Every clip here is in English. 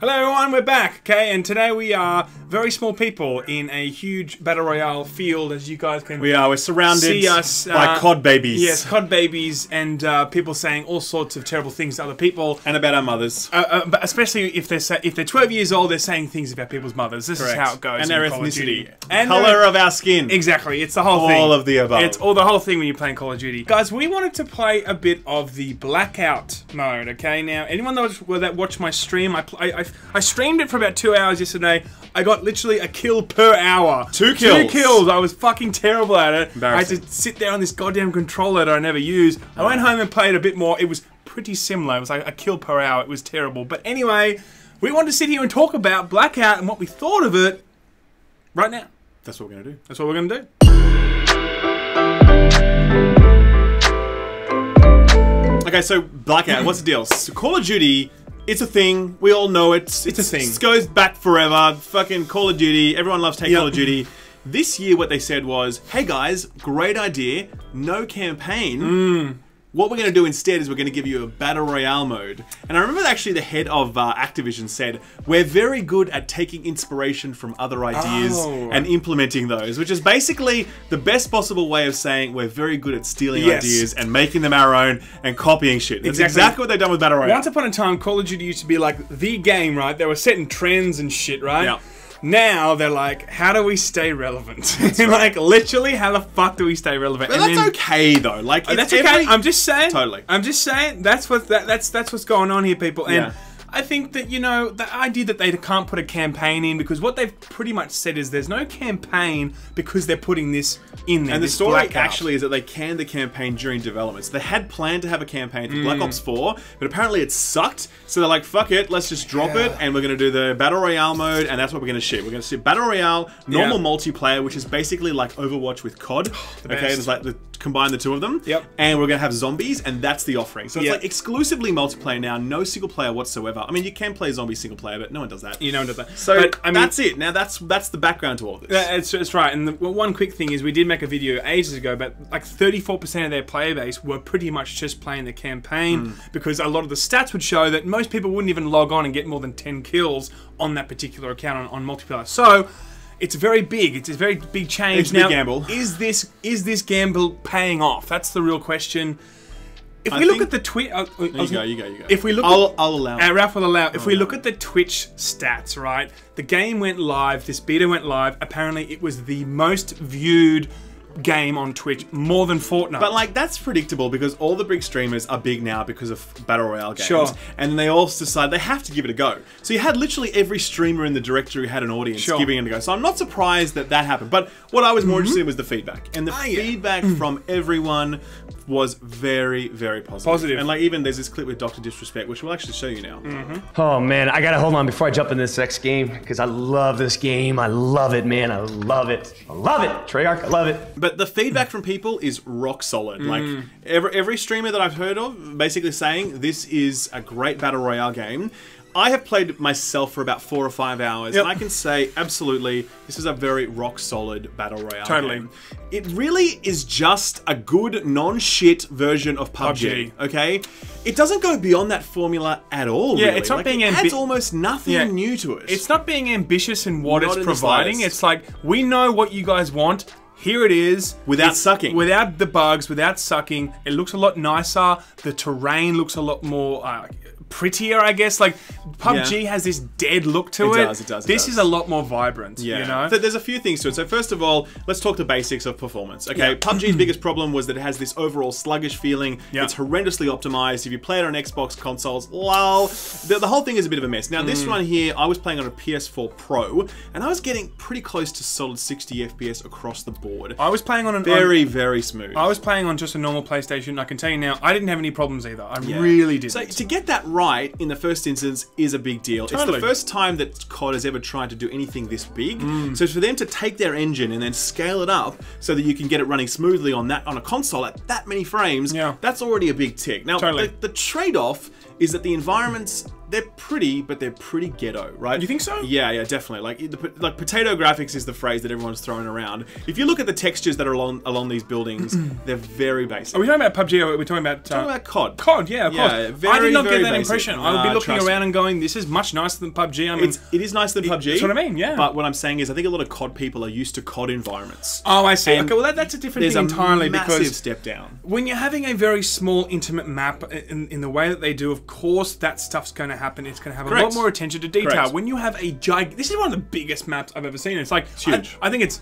Hello everyone, we're back, okay? And today we are very small people in a huge battle royale field, as you guys can we're surrounded see us, by COD babies. Yes, COD babies, and people saying all sorts of terrible things to other people. And about our mothers. But especially if they're 12 years old, they're saying things about people's mothers. This Correct. is how it goes. And their Call of Duty. ethnicity. And colour of our skin. Exactly, it's the whole thing. All of the above. It's all the whole thing when you're playing Call of Duty. Guys, we wanted to play a bit of the Blackout mode, okay? Now, anyone that watched my stream, I streamed it for about 2 hours yesterday. I got literally a kill per hour. 2 kills. 2 kills. I was fucking terrible at it. I had Embarrassing. to sit there on this goddamn controller that I never use. I went home and played a bit more. It was pretty similar. It was like a kill per hour. It was terrible. But anyway, we wanted to sit here and talk about Blackout and what we thought of it right now. That's what we're going to do. That's what we're going to do. Okay, so Blackout, what's the deal? So Call of Duty, it's a thing. We all know it. It's a thing. It goes back forever. Fucking Call of Duty. Everyone loves Call of Duty. This year, what they said was, hey guys, great idea. No campaign. What we're going to do instead is we're going to give you a Battle Royale mode. And I remember actually the head of Activision said, we're very good at taking inspiration from other ideas and implementing those, which is basically the best possible way of saying we're very good at stealing ideas and making them our own and copying shit. That's exactly what they've done with Battle Royale. Once upon a time, Call of Duty used to be like the game, right? They were setting trends and shit, right? Yeah. Now they're like, how do we stay relevant? Like, literally, how the fuck do we stay relevant? But that's okay though. Like, that's okay. I'm just saying. Totally. I'm just saying. That's what's going on here, people. And I think that, you know, the idea that they can't put a campaign in, because what they've pretty much said is there's no campaign because they're putting this in there. And the story actually is that they canned the campaign during development. So they had planned to have a campaign for Black Ops 4, but apparently it sucked. So they're like, fuck it, let's just drop it, and we're going to do the Battle Royale mode, and that's what we're going to ship. We're going to ship Battle Royale, normal multiplayer, which is basically like Overwatch with COD. Okay, there's like combine the two of them. And we're going to have zombies, and that's the offering. So it's like exclusively multiplayer now, no single player whatsoever. I mean, you can play zombie single player, but no one does that. No one does that. So but, I mean, that's it. Now that's the background to all of this. That's right. And one quick thing is we did make a video ages ago, but like 34% of their player base were pretty much just playing the campaign because a lot of the stats would show that most people wouldn't even log on and get more than 10 kills on that particular account on multiplayer. So it's very big. It's a very big change. It's a big gamble. Is this gamble paying off? That's the real question. If we look at the Twitch, you go. If we look, I'll allow. Ralph will allow. If we look at the Twitch stats, right, the game went live. This beta went live. Apparently, it was the most viewed game on Twitch, more than Fortnite. But like, that's predictable because all the big streamers are big now because of Battle Royale games. Sure. And they all decide they have to give it a go. So you had literally every streamer in the directory had an audience giving it a go. So I'm not surprised that that happened. But what I was more interested in was the feedback. And the feedback from everyone was very, very positive. And like, even there's this clip with Dr. Disrespect, which we'll actually show you now. Oh man, I gotta hold on before I jump in this next game, because I love this game. I love it, man. I love it. I love it. Treyarch, I love it. But the feedback from people is rock solid. Like, every streamer that I've heard of basically saying this is a great Battle Royale game. I have played myself for about 4 or 5 hours, and I can say, absolutely, this is a very rock-solid Battle Royale game. It really is just a good, non-shit version of PUBG, okay? It doesn't go beyond that formula at all, really. It's not like, being it adds almost nothing new to it. It's not being ambitious in what it's providing. It's like, we know what you guys want. Here it is. Without sucking. Without the bugs, without sucking. It looks a lot nicer. The terrain looks a lot more prettier, I guess. Like, PUBG has this dead look to it. It does. This is a lot more vibrant, you know? So there's a few things to it. So first of all, let's talk the basics of performance. Okay, PUBG's biggest problem was that it has this overall sluggish feeling. It's horrendously optimized. If you play it on Xbox consoles, well, the whole thing is a bit of a mess. Now, this one here, I was playing on a PS4 Pro, and I was getting pretty close to solid 60 FPS across the board. I was playing on very smooth. I was playing on just a normal PlayStation. I can tell you now, I didn't have any problems either. I really didn't. So to get that right in the first instance is a big deal. It's the first time that COD has ever tried to do anything this big. So for them to take their engine and then scale it up so that you can get it running smoothly on a console at that many frames, that's already a big tick. Now, the trade-off is that the environments they're pretty, but they're pretty ghetto, right? You think so? Yeah, yeah, definitely. Like potato graphics is the phrase that everyone's throwing around. If you look at the textures that are along these buildings, they're very basic. Are we talking about PUBG or are we talking about... talking about COD. COD, yeah, of course. I did not get that basic. impression. I would be looking around and going, this is much nicer than PUBG. I mean, it is nicer than PUBG. That's what I mean, yeah. But what I'm saying is I think a lot of COD people are used to COD environments. Oh, I see. Okay, well, that's a different thing entirely. There's a massive because step down. when you're having a very small, intimate map in the way that they do, of course, that stuff's going to happen. It's going to have a lot more attention to detail. Correct. When you have a this is one of the biggest maps I've ever seen. It's like huge. I think it's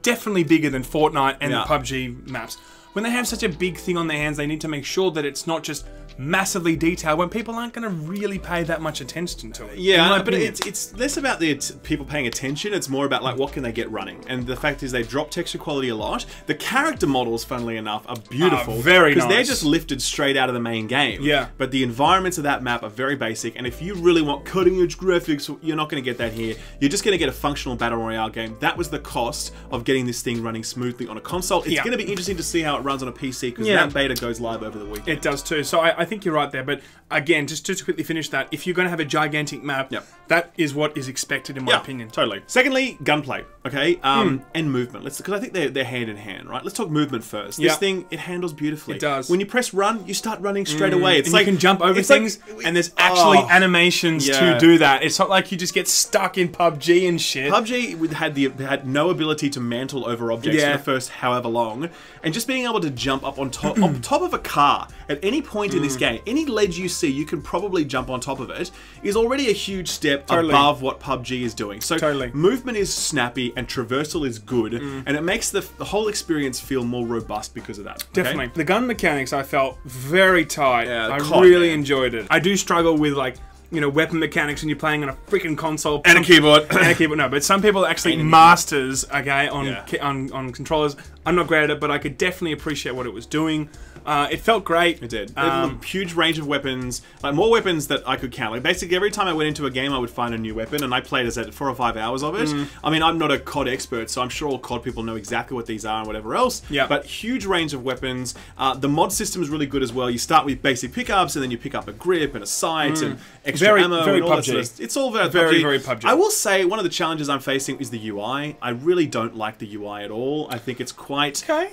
definitely bigger than Fortnite and the PUBG maps. When they have such a big thing on their hands, they need to make sure that it's not just massively detailed when people aren't going to really pay that much attention to it. Yeah, but it's less about the people paying attention. It's more about like what can they get running. And the fact is they drop texture quality a lot. The character models, funnily enough, are beautiful. Very nice. Because they're just lifted straight out of the main game. Yeah. But the environments of that map are very basic. And if you really want cutting edge graphics, you're not going to get that here. You're just going to get a functional battle royale game. That was the cost of getting this thing running smoothly on a console. It's going to be interesting to see how it runs on a PC because that beta goes live over the weekend. It does too. So I think you're right there. But again, just to quickly finish that, if you're going to have a gigantic map, that is what is expected in my opinion. Totally. Secondly, gunplay, okay? And movement. Because I think they're hand in hand, right? Let's talk movement first. This thing, it handles beautifully. It does. When you press run, you start running straight away. It's and like you can jump over things, and there's actually animations to do that. It's not like you just get stuck in PUBG and shit. PUBG had no ability to mantle over objects for the first however long, and just being able to jump up on top of a car at any point in this game, any ledge you see, you can probably jump on top of it, is already a huge step above what PUBG is doing. So movement is snappy and traversal is good, and it makes the whole experience feel more robust because of that. Definitely. The gun mechanics I felt very tight. I COD, really enjoyed it. I do struggle with like, you know, weapon mechanics when you're playing on a freaking console. And a keyboard. And a keyboard, no. But some people are actually masters, okay, on controllers. I'm not great at it, but I could definitely appreciate what it was doing. It felt great. It did. A huge range of weapons, like more weapons that I could count. Like basically every time I went into a game, I would find a new weapon, and I played as 4 or 5 hours of it. I mean, I'm not a COD expert, so I'm sure all COD people know exactly what these are and whatever else. Yeah. But huge range of weapons. The mod system is really good as well. You start with basic pickups, and then you pick up a grip and a sight and extra ammo. Very and all PUBG. That sort of, it's all very PUBG. I will say one of the challenges I'm facing is the UI. I really don't like the UI at all. I think it's quite.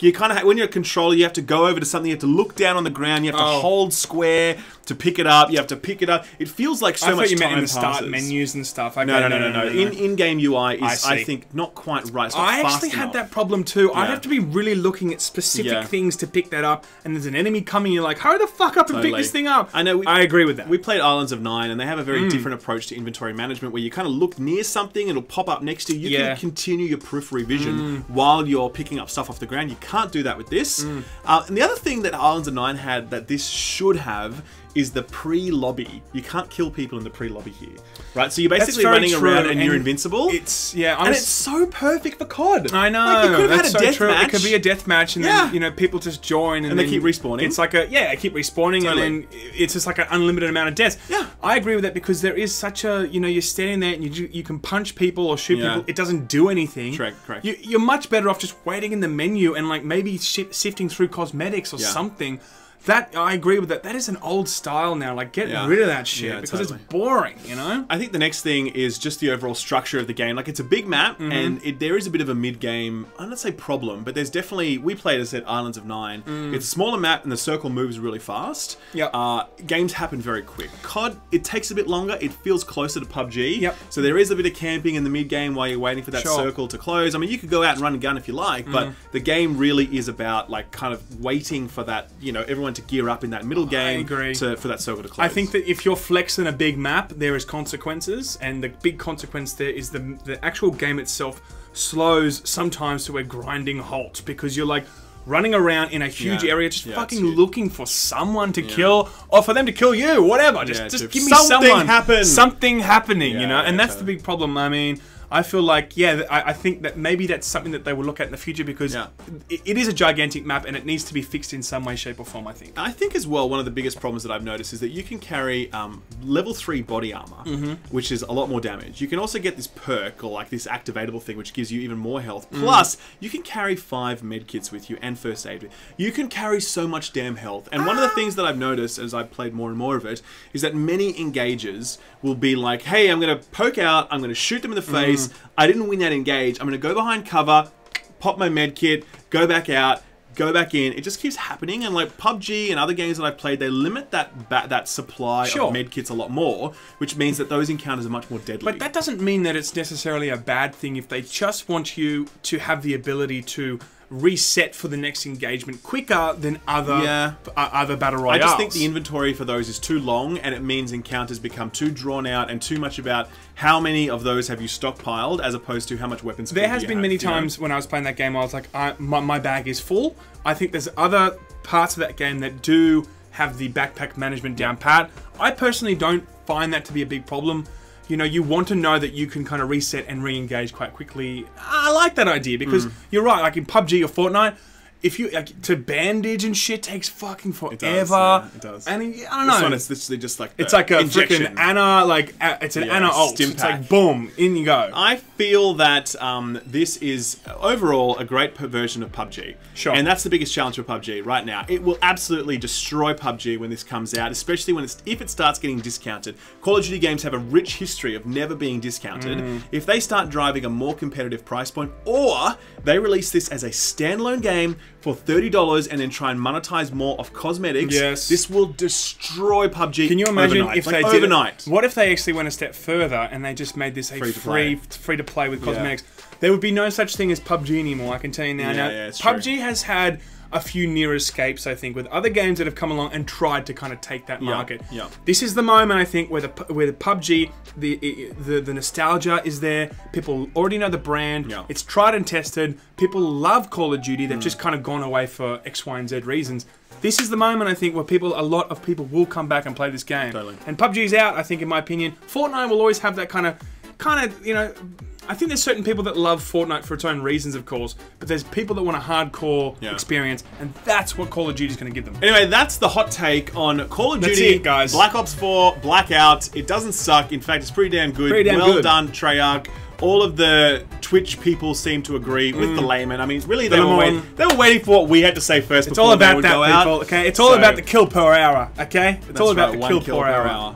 You kind of when you're a controller, you have to go over to something. You have to look down on the ground. You have to hold square to pick it up. You have to pick it up. It feels like so much time passes. I thought you meant in the start menus and stuff. Okay, no. In-game UI is, I think, not quite right. It's not I actually had that problem too. I'd have to be really looking at specific things to pick that up, and there's an enemy coming. You're like, hurry the fuck up and pick this thing up. I know. I agree with that. We played Islands of Nine, and they have a very different approach to inventory management, where you kind of look near something, and it'll pop up next to you. You can continue your periphery vision while you're picking up stuff off the ground. You can't do that with this. And the other thing that Islands of Nine had that this should have is the pre-lobby. You can't kill people in the pre-lobby here, right? So you're basically running around and you're invincible. It's so perfect for COD. I know. Like, you could have had a death match. It could be a death match, and then you know people just join, and they keep respawning. It's like they keep respawning, and then it's just like an unlimited amount of deaths. Yeah, I agree with that because there is such a you're standing there and you can punch people or shoot people. It doesn't do anything. Correct. You're much better off just waiting in the menu and like maybe sifting through cosmetics or something. That I agree with that. That is an old style now. Like, get rid of that shit because it's boring. You know. I think the next thing is just the overall structure of the game. Like, it's a big map, and there is a bit of a mid-game. I don't say problem, but there's definitely. We played as Islands of Nine. It's a smaller map, and the circle moves really fast. Games happen very quick. COD, it takes a bit longer. It feels closer to PUBG. So there is a bit of camping in the mid-game while you're waiting for that circle to close. I mean, you could go out and run and gun if you like, but the game really is about like kind of waiting for that. You know, everyone to gear up in that middle game for that circle to close. I think that if you're flexing a big map, there is consequences, and the big consequence there is the actual game itself slows sometimes to a grinding halt because you're like running around in a huge area just fucking looking for someone to kill or for them to kill you, whatever. Just give me something happening, you know? And that's the big problem. I mean, I feel like, yeah, I think that maybe that's something that they will look at in the future because it is a gigantic map and it needs to be fixed in some way, shape or form, I think. I think as well, one of the biggest problems that I've noticed is that you can carry level 3 body armor, which is a lot more damage. You can also get this perk or like this activatable thing which gives you even more health. Plus, you can carry 5 medkits with you and first aid. You can carry so much damn health. And one of the things that I've noticed as I've played more and more of it is that many engagers will be like, hey, I'm going to poke out, I'm going to shoot them in the face, I didn't win that engage, I'm going to go behind cover, pop my medkit, go back out, go back in. It just keeps happening, and like PUBG and other games that I've played, they limit that supply of medkits a lot more, which means that those encounters are much more deadly. But that doesn't mean that it's necessarily a bad thing if they just want you to have the ability to reset for the next engagement quicker than other battle royales. I just think the inventory for those is too long, and it means encounters become too drawn out and too much about how many of those have you stockpiled as opposed to how much weapons. There has been many times when I was playing that game, I was like, my bag is full. I think there's other parts of that game that do have the backpack management down pat. I personally don't find that to be a big problem. You know, you want to know that you can kind of reset and re-engage quite quickly. I like that idea because you're right. Like in PUBG or Fortnite, if you to bandage and shit takes fucking forever. It does. And I don't know. This one is literally just like it's like a freaking Ana, like it's an Ana ult. It's like boom, in you go. I feel that this is overall a great version of PUBG. Sure. And that's the biggest challenge for PUBG right now. It will absolutely destroy PUBG when this comes out, especially when if it starts getting discounted. Call of Duty games have a rich history of never being discounted. If they start driving a more competitive price point, or they release this as a standalone game for $30 and then try and monetize more of cosmetics, this will destroy PUBG. Can you imagine overnight. if like they did overnight? What if they actually went a step further and they just made this a free to play with cosmetics? There would be no such thing as PUBG anymore, I can tell you now. PUBG has had a few near escapes, I think, with other games that have come along and tried to kind of take that market. This is the moment, I think, where the PUBG, the nostalgia is there. People already know the brand. It's tried and tested. People love Call of Duty. They've just kind of gone away for X, Y, and Z reasons. This is the moment, I think, where a lot of people will come back and play this game. And PUBG's out, I think, in my opinion. Fortnite will always have that kind of, you know, I think there's certain people that love Fortnite for its own reasons, of course, but there's people that want a hardcore experience, and that's what Call of Duty is going to give them. Anyway, that's the hot take on Call of Duty, guys. Black Ops 4 Blackout. It doesn't suck. In fact, it's pretty damn good. Well done, Treyarch. All of the Twitch people seem to agree with the Laymen. I mean, really, they were waiting for what we had to say first. It's all about that, people. Okay, it's all about the kill per hour. Okay, it's all about the kill per hour.